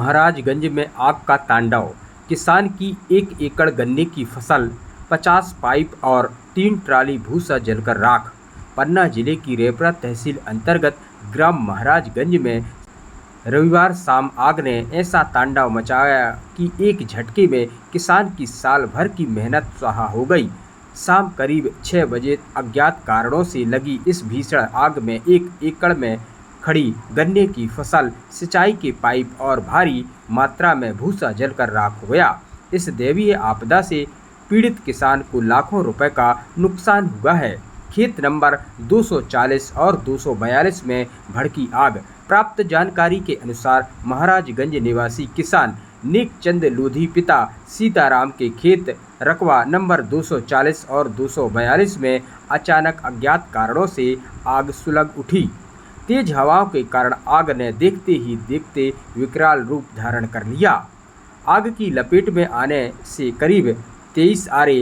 महाराजगंज में आग का तांडव। किसान की 1 एकड़ गन्ने की फसल, 50 पाइप और 3 ट्राली भूसा जलकर राख। पन्ना जिले की रेपरा तहसील अंतर्गत ग्राम महाराजगंज में रविवार शाम आग ने ऐसा तांडव मचाया कि एक झटके में किसान की साल भर की मेहनत स्वाहा हो गई। शाम करीब 6 बजे अज्ञात कारणों से लगी इस भीषण आग में 1 एकड़ में खड़ी गन्ने की फसल, सिंचाई के पाइप और भारी मात्रा में भूसा जलकर राख हो गया। इस दैवीय आपदा से पीड़ित किसान को लाखों रुपए का नुकसान हुआ है। खेत नंबर 240 और 242 में भड़की आग। प्राप्त जानकारी के अनुसार महाराजगंज निवासी किसान नेकचंद लोधी पिता सीताराम के खेत रकबा नंबर 240 और 242 में अचानक अज्ञात कारणों से आग सुलग उठी। तेज हवाओं के कारण आग ने देखते ही देखते विकराल रूप धारण कर लिया। आग की लपेट में आने से करीब 23 आरे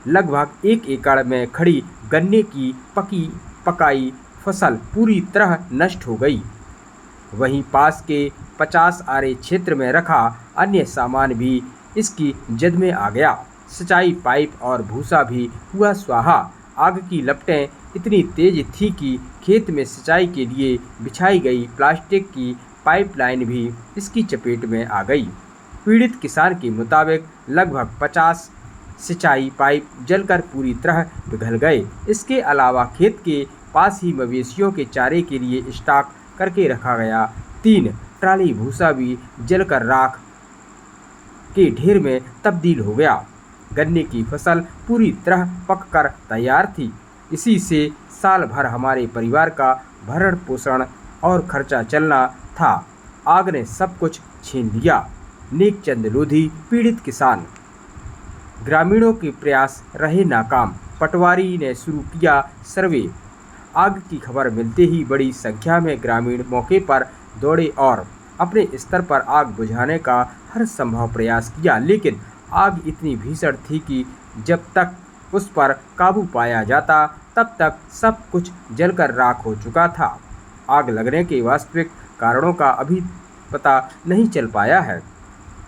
लगभग 1 एकड़ में खड़ी गन्ने की पकाई फसल पूरी तरह नष्ट हो गई। वहीं पास के 50 आरे क्षेत्र में रखा अन्य सामान भी इसकी जद में आ गया। सिंचाई पाइप और भूसा भी हुआ स्वाहा। आग की लपटें इतनी तेज थी कि खेत में सिंचाई के लिए बिछाई गई प्लास्टिक की पाइपलाइन भी इसकी चपेट में आ गई। पीड़ित किसान के मुताबिक लगभग 50 सिंचाई पाइप जलकर पूरी तरह पिघल गए। इसके अलावा खेत के पास ही मवेशियों के चारे के लिए स्टॉक करके रखा गया 3 ट्राली भूसा भी जलकर राख के ढेर में तब्दील हो गया। गन्ने की फसल पूरी तरह पककर तैयार थी। इसी से साल भर हमारे परिवार का भरण पोषण और खर्चा चलना था। आग ने सब कुछ छीन लिया। नेकचंद लोधी पीड़ित किसान। ग्रामीणों के प्रयास रहे नाकाम। पटवारी ने शुरू किया सर्वे। आग की खबर मिलते ही बड़ी संख्या में ग्रामीण मौके पर दौड़े और अपने स्तर पर आग बुझाने का हर संभव प्रयास किया, लेकिन आग इतनी भीषण थी कि जब तक उस पर काबू पाया जाता तब तक सब कुछ जलकर राख हो चुका था। आग लगने के वास्तविक कारणों का अभी पता नहीं चल पाया है।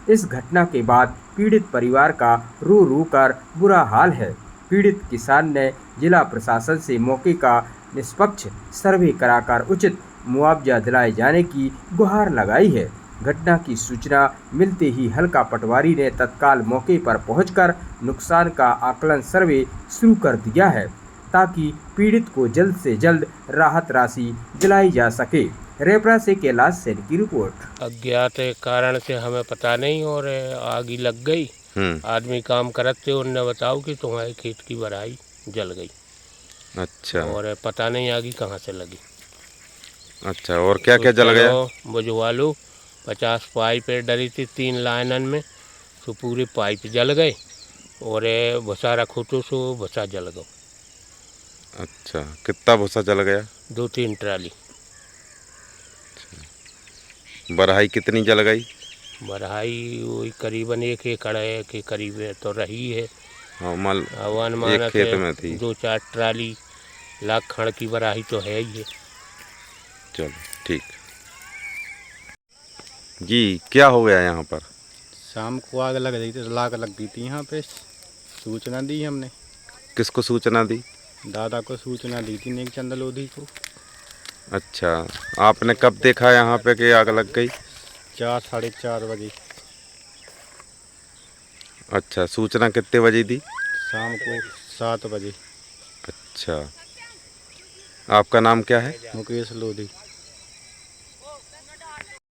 इस घटना के बाद पीड़ित परिवार का रो रो कर बुरा हाल है। पीड़ित किसान ने जिला प्रशासन से मौके का निष्पक्ष सर्वे कराकर उचित मुआवजा दिलाए जाने की गुहार लगाई है। घटना की सूचना मिलते ही हल्का पटवारी ने तत्काल मौके पर पहुंचकर नुकसान का आकलन सर्वे शुरू कर दिया है, ताकि पीड़ित को जल्द से जल्द राहत राशि दिलाई जा सके। रेपरा से कैलाश सेन की रिपोर्ट। अज्ञात कारण से हमें पता नहीं और आग ही लग गई। आदमी काम करते उनने बताओ कि तुम्हारे खेत की बराई जल गई। अच्छा। और पता नहीं आगे कहाँ से लगी। अच्छा, और क्या क्या जल गया? बुझवा लो। 50 पाइप डरी थी 3 लाइनन में, तो पूरे पाइप जल गए और भूसा रखो तो सो भूसा जल गो। अच्छा, कितना भूसा जल गया? 2-3 ट्राली। बरहाई कितनी जल गई? बरहाई वही करीबन 1 एकड़ के करीब तो रही है। हाँ, एक खेत में थी। 2-4 ट्राली लाख खड़ की बराही तो है ही है। चलो ठीक जी। क्या हो गया यहाँ पर? शाम को आग लग रही थी, लाग लग गई थी यहाँ पे। सूचना दी हमने। किसको सूचना दी? दादा को सूचना दी थी, नेकचंद लोधी को। अच्छा, आपने कब देखा यहाँ पे कि आग लग गई? 4-4:30 बजे। अच्छा, सूचना कितने बजे दी? शाम को 7 बजे। अच्छा, आपका नाम क्या है? मुकेश लोधी।